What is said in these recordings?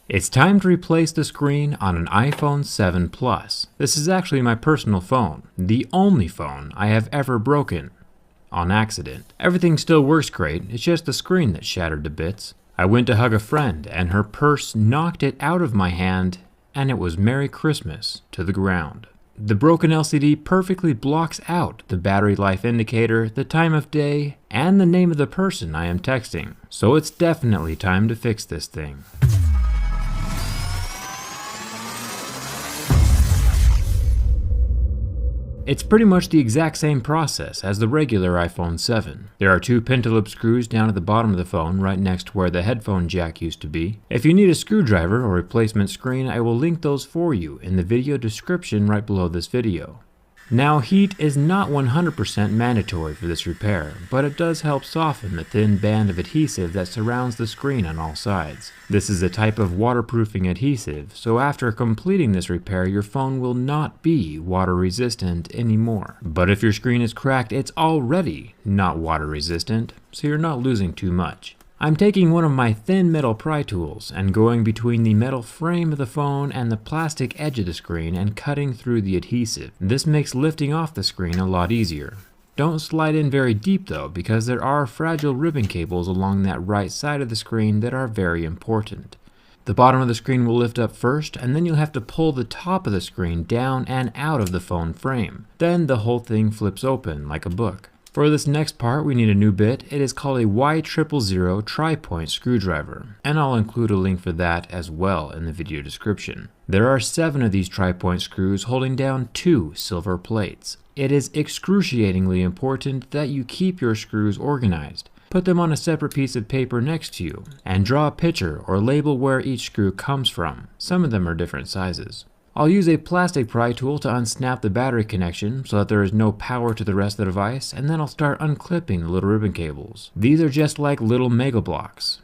It's time to replace the screen on an iPhone 7 Plus. This is actually my personal phone, the only phone I have ever broken on accident. Everything still works great, it's just the screen that shattered to bits. I went to hug a friend and her purse knocked it out of my hand and it was Merry Christmas to the ground. The broken LCD perfectly blocks out the battery life indicator, the time of day, and the name of the person I am texting. So it's definitely time to fix this thing. It's pretty much the exact same process as the regular iPhone 7. There are two pentalobe screws down at the bottom of the phone right next to where the headphone jack used to be. If you need a screwdriver or replacement screen, I will link those for you in the video description right below this video. Now, heat is not 100% mandatory for this repair, but it does help soften the thin band of adhesive that surrounds the screen on all sides. This is a type of waterproofing adhesive, so after completing this repair, your phone will not be water resistant anymore. But if your screen is cracked, it's already not water resistant, so you're not losing too much. I'm taking one of my thin metal pry tools and going between the metal frame of the phone and the plastic edge of the screen and cutting through the adhesive. This makes lifting off the screen a lot easier. Don't slide in very deep though, because there are fragile ribbon cables along that right side of the screen that are very important. The bottom of the screen will lift up first, and then you'll have to pull the top of the screen down and out of the phone frame. Then the whole thing flips open like a book. For this next part, we need a new bit. It is called a Y000 tri-point screwdriver, and I'll include a link for that as well in the video description. There are 7 of these tri-point screws holding down 2 silver plates. It is excruciatingly important that you keep your screws organized. Put them on a separate piece of paper next to you, and draw a picture or label where each screw comes from. Some of them are different sizes. I'll use a plastic pry tool to unsnap the battery connection so that there is no power to the rest of the device, and then I'll start unclipping the little ribbon cables. These are just like little mega blocks.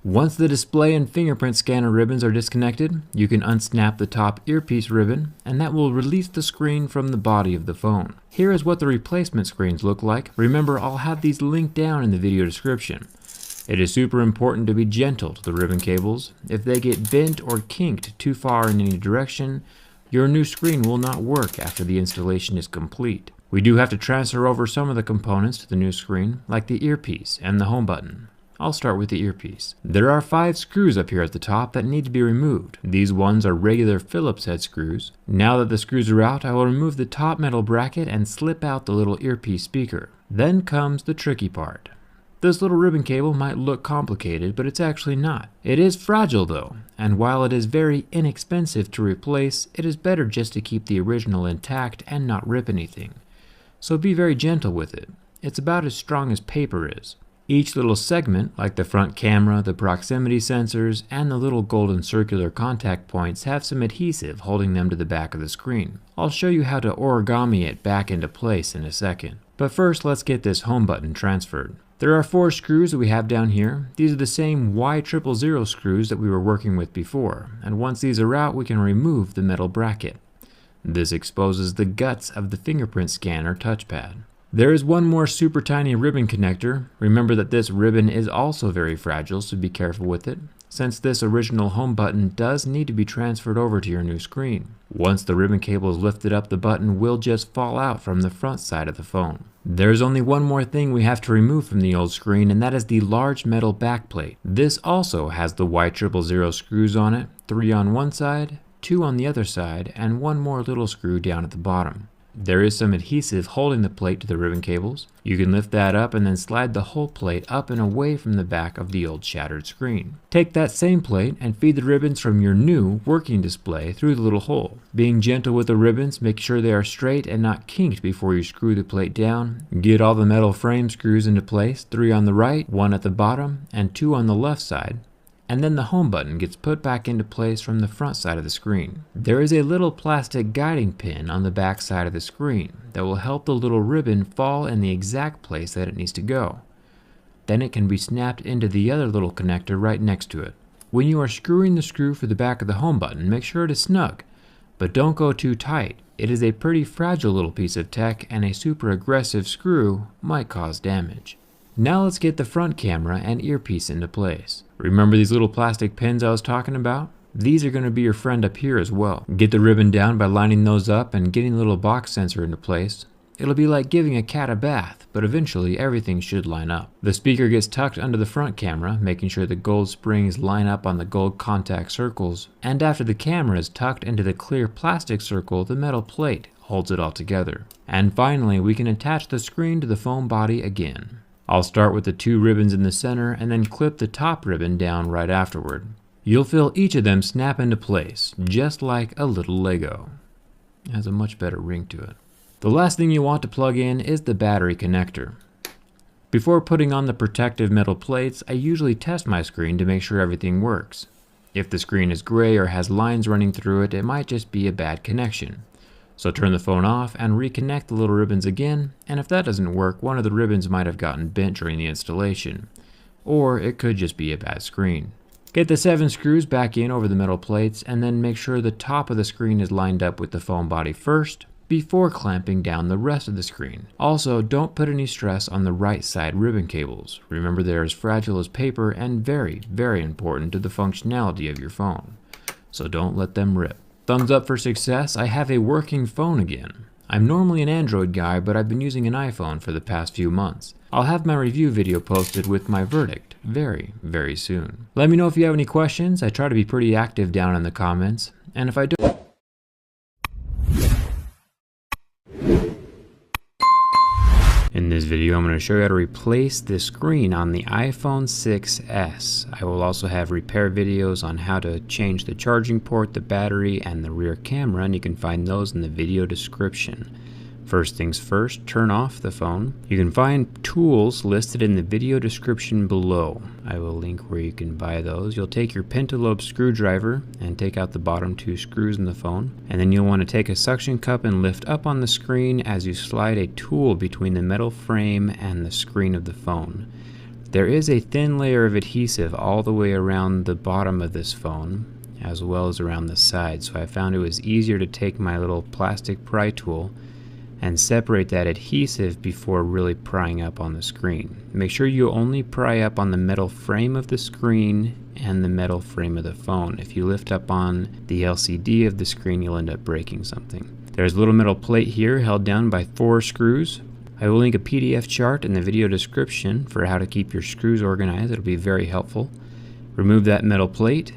Once the display and fingerprint scanner ribbons are disconnected, you can unsnap the top earpiece ribbon, and that will release the screen from the body of the phone. Here is what the replacement screens look like. Remember, I'll have these linked down in the video description. It is super important to be gentle to the ribbon cables. If they get bent or kinked too far in any direction, your new screen will not work after the installation is complete. We do have to transfer over some of the components to the new screen, like the earpiece and the home button. I'll start with the earpiece. There are 5 screws up here at the top that need to be removed. These ones are regular Phillips head screws. Now that the screws are out, I will remove the top metal bracket and slip out the little earpiece speaker. Then comes the tricky part. This little ribbon cable might look complicated, but it's actually not. It is fragile though, and while it is very inexpensive to replace, it is better just to keep the original intact and not rip anything. So be very gentle with it. It's about as strong as paper is. Each little segment, like the front camera, the proximity sensors, and the little golden circular contact points, have some adhesive holding them to the back of the screen. I'll show you how to origami it back into place in a second. But first, let's get this home button transferred. There are 4 screws that we have down here. These are the same Y000 screws that we were working with before, and once these are out, we can remove the metal bracket. This exposes the guts of the fingerprint scanner touchpad. There is one more super tiny ribbon connector. Remember that this ribbon is also very fragile, so be careful with it, since this original home button does need to be transferred over to your new screen. Once the ribbon cable is lifted up, the button will just fall out from the front side of the phone. There's only one more thing we have to remove from the old screen, and that is the large metal backplate. This also has the Y000 screws on it, 3 on one side, 2 on the other side, and 1 more little screw down at the bottom. There is some adhesive holding the plate to the ribbon cables. You can lift that up and then slide the whole plate up and away from the back of the old shattered screen. Take that same plate and feed the ribbons from your new working display through the little hole. Being gentle with the ribbons, make sure they are straight and not kinked before you screw the plate down. Get all the metal frame screws into place, 3 on the right, 1 at the bottom, and 2 on the left side. And then the home button gets put back into place from the front side of the screen. There is a little plastic guiding pin on the back side of the screen that will help the little ribbon fall in the exact place that it needs to go. Then it can be snapped into the other little connector right next to it. When you are screwing the screw for the back of the home button, make sure it is snug, but don't go too tight. It is a pretty fragile little piece of tech, and a super aggressive screw might cause damage. Now let's get the front camera and earpiece into place. Remember these little plastic pins I was talking about? These are going to be your friend up here as well. Get the ribbon down by lining those up and getting the little box sensor into place. It'll be like giving a cat a bath, but eventually everything should line up. The speaker gets tucked under the front camera, making sure the gold springs line up on the gold contact circles, and after the camera is tucked into the clear plastic circle, the metal plate holds it all together. And finally, we can attach the screen to the foam body again. I'll start with the 2 ribbons in the center and then clip the top ribbon down right afterward. You'll feel each of them snap into place, just like a little Lego. It has a much better ring to it. The last thing you want to plug in is the battery connector. Before putting on the protective metal plates, I usually test my screen to make sure everything works. If the screen is gray or has lines running through it, it might just be a bad connection. So turn the phone off and reconnect the little ribbons again, and if that doesn't work, one of the ribbons might have gotten bent during the installation. Or it could just be a bad screen. Get the 7 screws back in over the metal plates, and then make sure the top of the screen is lined up with the foam body first, before clamping down the rest of the screen. Also, don't put any stress on the right side ribbon cables. Remember, they're as fragile as paper and very, very important to the functionality of your phone. So don't let them rip. Thumbs up for success, I have a working phone again. I'm normally an Android guy, but I've been using an iPhone for the past few months. I'll have my review video posted with my verdict very, very soon. Let me know if you have any questions. I try to be pretty active down in the comments, and if I don't, in this video, I'm going to show you how to replace the screen on the iPhone 6s. I will also have repair videos on how to change the charging port, the battery, and the rear camera, and you can find those in the video description. First things first, turn off the phone. You can find tools listed in the video description below. I will link where you can buy those. You'll take your pentalobe screwdriver and take out the bottom 2 screws in the phone. And then you'll want to take a suction cup and lift up on the screen as you slide a tool between the metal frame and the screen of the phone. There is a thin layer of adhesive all the way around the bottom of this phone, as well as around the side. So I found it was easier to take my little plastic pry tool and separate that adhesive before really prying up on the screen. Make sure you only pry up on the metal frame of the screen and the metal frame of the phone. If you lift up on the LCD of the screen, you'll end up breaking something. There's a little metal plate here held down by 4 screws. I will link a PDF chart in the video description for how to keep your screws organized. It'll be very helpful. Remove that metal plate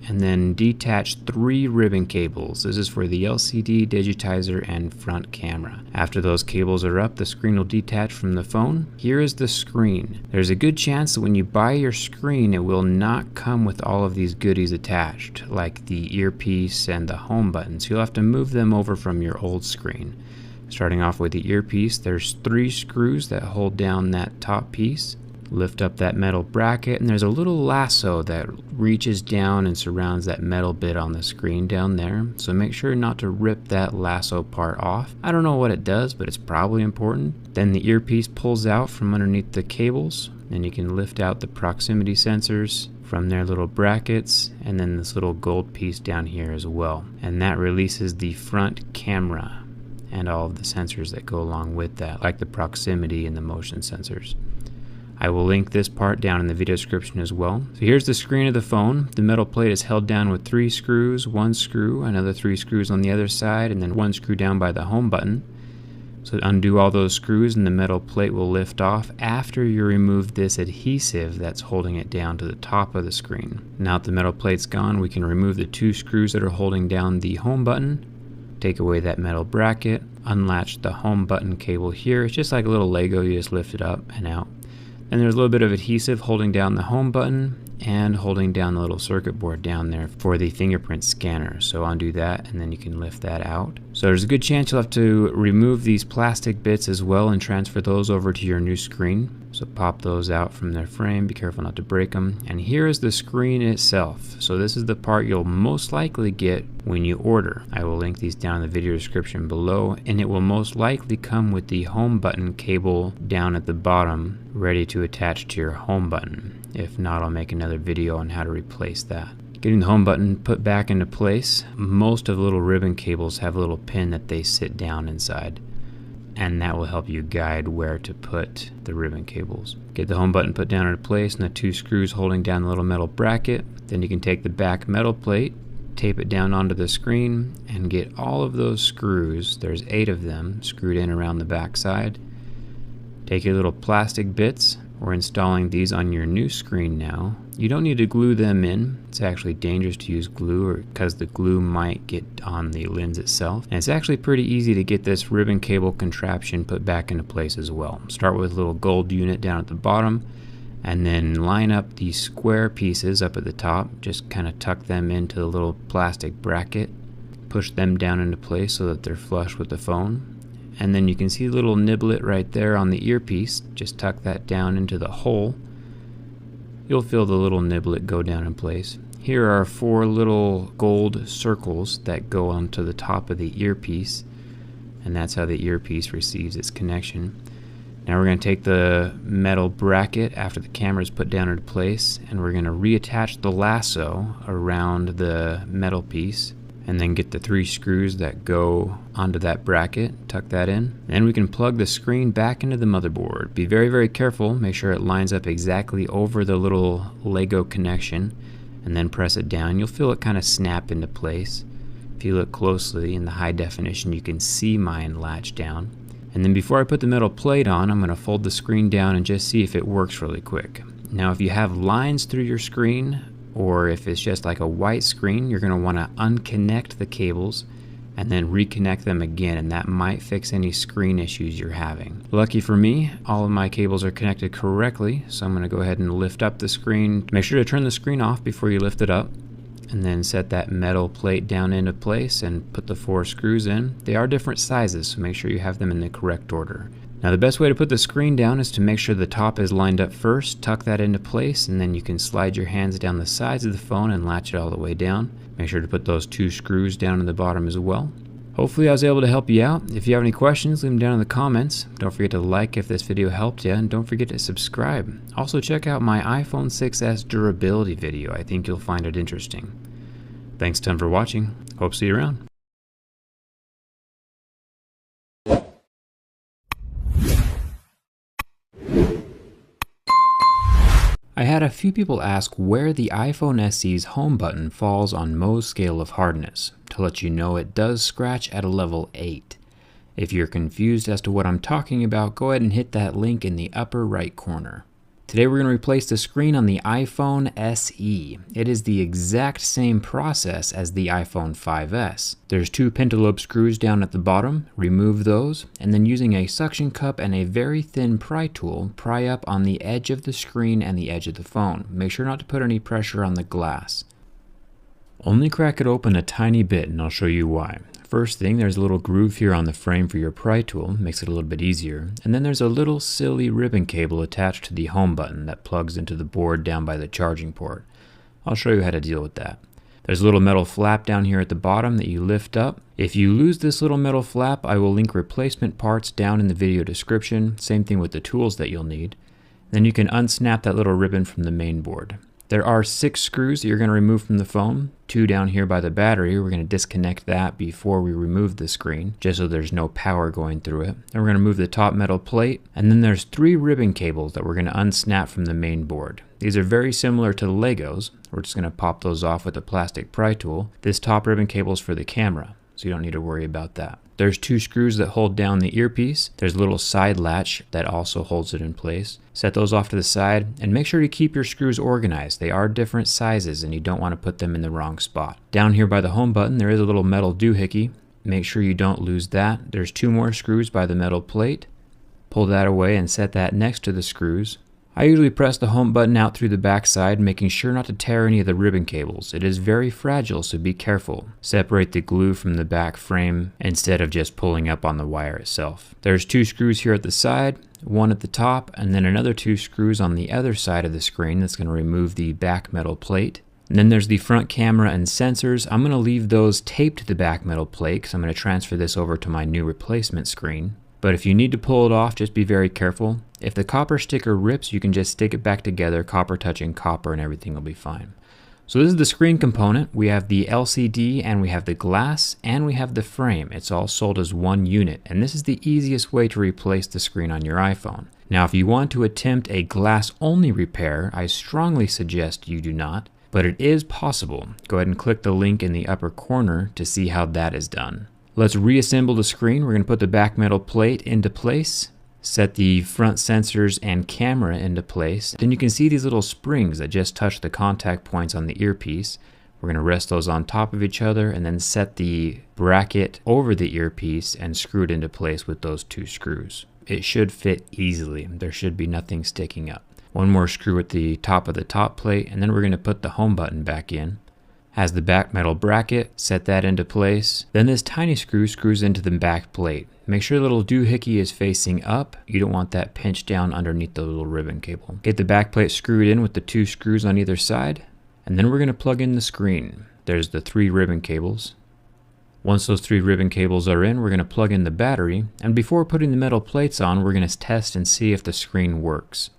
and then detach 3 ribbon cables. This is for the LCD, digitizer, and front camera. After those cables are up, the screen will detach from the phone. Here is the screen. There's a good chance that when you buy your screen, it will not come with all of these goodies attached, like the earpiece and the home button, so you'll have to move them over from your old screen. Starting off with the earpiece, there's 3 screws that hold down that top piece. Lift up that metal bracket, and there's a little lasso that reaches down and surrounds that metal bit on the screen down there, so make sure not to rip that lasso part off. I don't know what it does, but it's probably important. Then the earpiece pulls out from underneath the cables, and you can lift out the proximity sensors from their little brackets, and then this little gold piece down here as well. And that releases the front camera and all of the sensors that go along with that, like the proximity and the motion sensors. I will link this part down in the video description as well. So here's the screen of the phone. The metal plate is held down with 3 screws, 1 screw, another 3 screws on the other side, and then 1 screw down by the home button. So undo all those screws and the metal plate will lift off after you remove this adhesive that's holding it down to the top of the screen. Now that the metal plate's gone, we can remove the 2 screws that are holding down the home button, take away that metal bracket, unlatch the home button cable here. It's just like a little Lego, you just lift it up and out. And there's a little bit of adhesive holding down the home button and holding down the little circuit board down there for the fingerprint scanner. So undo that and then you can lift that out. So there's a good chance you'll have to remove these plastic bits as well and transfer those over to your new screen. So pop those out from their frame, be careful not to break them. And here is the screen itself. So this is the part you'll most likely get when you order. I will link these down in the video description below, and it will most likely come with the home button cable down at the bottom ready to attach to your home button. If not, I'll make another video on how to replace that. Getting the home button put back into place, most of the little ribbon cables have a little pin that they sit down inside. and that will help you guide where to put the ribbon cables. Get the home button put down into place and the 2 screws holding down the little metal bracket. Then you can take the back metal plate, tape it down onto the screen, and get all of those screws, there's 8 of them, screwed in around the back side. Take your little plastic bits. We're installing these on your new screen now. You don't need to glue them in. It's actually dangerous to use glue because the glue might get on the lens itself. And it's actually pretty easy to get this ribbon cable contraption put back into place as well. Start with a little gold unit down at the bottom, and then line up these square pieces up at the top. Just kind of tuck them into the little plastic bracket. Push them down into place so that they're flush with the phone. And then you can see a little niblet right there on the earpiece. Just tuck that down into the hole. You'll feel the little niblet go down in place. Here are 4 little gold circles that go onto the top of the earpiece, and that's how the earpiece receives its connection. Now we're going to take the metal bracket after the camera is put down into place, and we're going to reattach the lasso around the metal piece, and then get the 3 screws that go onto that bracket, tuck that in. Then we can plug the screen back into the motherboard. Be very, very careful, make sure it lines up exactly over the little Lego connection, and then press it down. You'll feel it kind of snap into place. If you look closely in the high definition, you can see mine latch down. And then before I put the metal plate on, I'm going to fold the screen down and just see if it works really quick. Now if you have lines through your screen, or if it's just like a white screen, you're going to want to unconnect the cables and then reconnect them again, and that might fix any screen issues you're having. Lucky for me, all of my cables are connected correctly, so I'm going to go ahead and lift up the screen. Make sure to turn the screen off before you lift it up, and then set that metal plate down into place and put the 4 screws in. They are different sizes, so make sure you have them in the correct order. Now the best way to put the screen down is to make sure the top is lined up first, tuck that into place, and then you can slide your hands down the sides of the phone and latch it all the way down. Make sure to put those 2 screws down in the bottom as well. Hopefully I was able to help you out. If you have any questions, leave them down in the comments. Don't forget to like if this video helped you, and don't forget to subscribe. Also check out my iPhone 6s durability video. I think you'll find it interesting. Thanks a ton for watching. Hope to see you around. I had a few people ask where the iPhone SE's home button falls on Mohs scale of hardness. To let you know, it does scratch at a level 8. If you're confused as to what I'm talking about, go ahead and hit that link in the upper right corner. Today we're going to replace the screen on the iPhone SE. It is the exact same process as the iPhone 5S. There's 2 pentalobe screws down at the bottom. Remove those, and then using a suction cup and a very thin pry tool, pry up on the edge of the screen and the edge of the phone. Make sure not to put any pressure on the glass. Only crack it open a tiny bit, and I'll show you why. First thing, there's a little groove here on the frame for your pry tool, makes it a little bit easier. And then there's a little silly ribbon cable attached to the home button that plugs into the board down by the charging port. I'll show you how to deal with that. There's a little metal flap down here at the bottom that you lift up. If you lose this little metal flap, I will link replacement parts down in the video description. Same thing with the tools that you'll need. Then you can unsnap that little ribbon from the main board. There are 6 screws that you're going to remove from the phone, 2 down here by the battery. We're going to disconnect that before we remove the screen, just so there's no power going through it. Then we're going to remove the top metal plate, and then there's 3 ribbon cables that we're going to unsnap from the main board. These are very similar to the Legos. We're just going to pop those off with a plastic pry tool. This top ribbon cable is for the camera, so you don't need to worry about that. There's 2 screws that hold down the earpiece. There's a little side latch that also holds it in place. Set those off to the side, and make sure to keep your screws organized. They are different sizes and you don't want to put them in the wrong spot. Down here by the home button there is a little metal doohickey. Make sure you don't lose that. There's 2 more screws by the metal plate. Pull that away and set that next to the screws. I usually press the home button out through the back side, making sure not to tear any of the ribbon cables. It is very fragile, so be careful. Separate the glue from the back frame instead of just pulling up on the wire itself. There's 2 screws here at the side, 1 at the top, and then another 2 screws on the other side of the screen that's going to remove the back metal plate. And then there's the front camera and sensors. I'm going to leave those taped to the back metal plate because I'm going to transfer this over to my new replacement screen. But if you need to pull it off, just be very careful. If the copper sticker rips, you can just stick it back together, copper touching copper, and everything will be fine. So this is the screen component. We have the LCD and we have the glass and we have the frame. It's all sold as one unit, and this is the easiest way to replace the screen on your iPhone. Now if you want to attempt a glass only repair, I strongly suggest you do not, but it is possible. Go ahead and click the link in the upper corner to see how that is done. Let's reassemble the screen. We're going to put the back metal plate into place. Set the front sensors and camera into place. Then you can see these little springs that just touch the contact points on the earpiece. We're going to rest those on top of each other and then set the bracket over the earpiece and screw it into place with those 2 screws. It should fit easily. There should be nothing sticking up. One more screw at the top of the top plate, and then we're going to put the home button back in. Has the back metal bracket, set that into place. Then this tiny screw screws into the back plate. Make sure the little doohickey is facing up. You don't want that pinched down underneath the little ribbon cable. Get the back plate screwed in with the 2 screws on either side. And then we're going to plug in the screen. There's the 3 ribbon cables. Once those 3 ribbon cables are in, we're going to plug in the battery. And before putting the metal plates on, we're going to test and see if the screen works.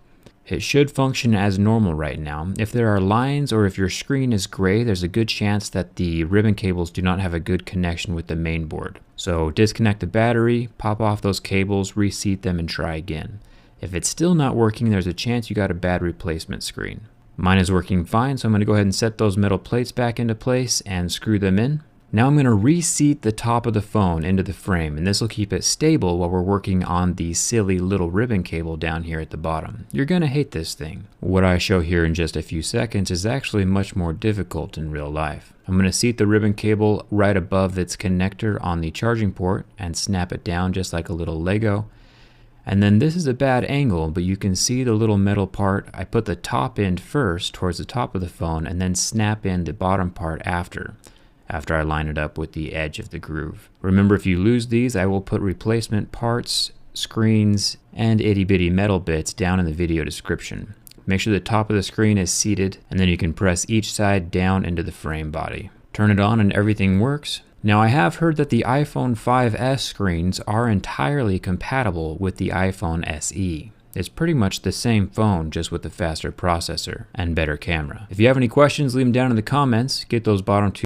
It should function as normal right now. If there are lines or if your screen is gray, there's a good chance that the ribbon cables do not have a good connection with the main board. So disconnect the battery, pop off those cables, reseat them, and try again. If it's still not working, there's a chance you got a bad replacement screen. Mine is working fine, so I'm going to go ahead and set those metal plates back into place and screw them in. Now I'm going to reseat the top of the phone into the frame, and this will keep it stable while we're working on the silly little ribbon cable down here at the bottom. You're going to hate this thing. What I show here in just a few seconds is actually much more difficult in real life. I'm going to seat the ribbon cable right above its connector on the charging port and snap it down just like a little Lego. And then this is a bad angle, but you can see the little metal part. I put the top end first towards the top of the phone and then snap in the bottom part after I line it up with the edge of the groove. Remember, if you lose these, I will put replacement parts, screens, and itty bitty metal bits down in the video description. Make sure the top of the screen is seated, and then you can press each side down into the frame body. Turn it on and everything works. Now I have heard that the iPhone 5S screens are entirely compatible with the iPhone SE. It's pretty much the same phone, just with a faster processor and better camera. If you have any questions, leave them down in the comments. Get those bottom 2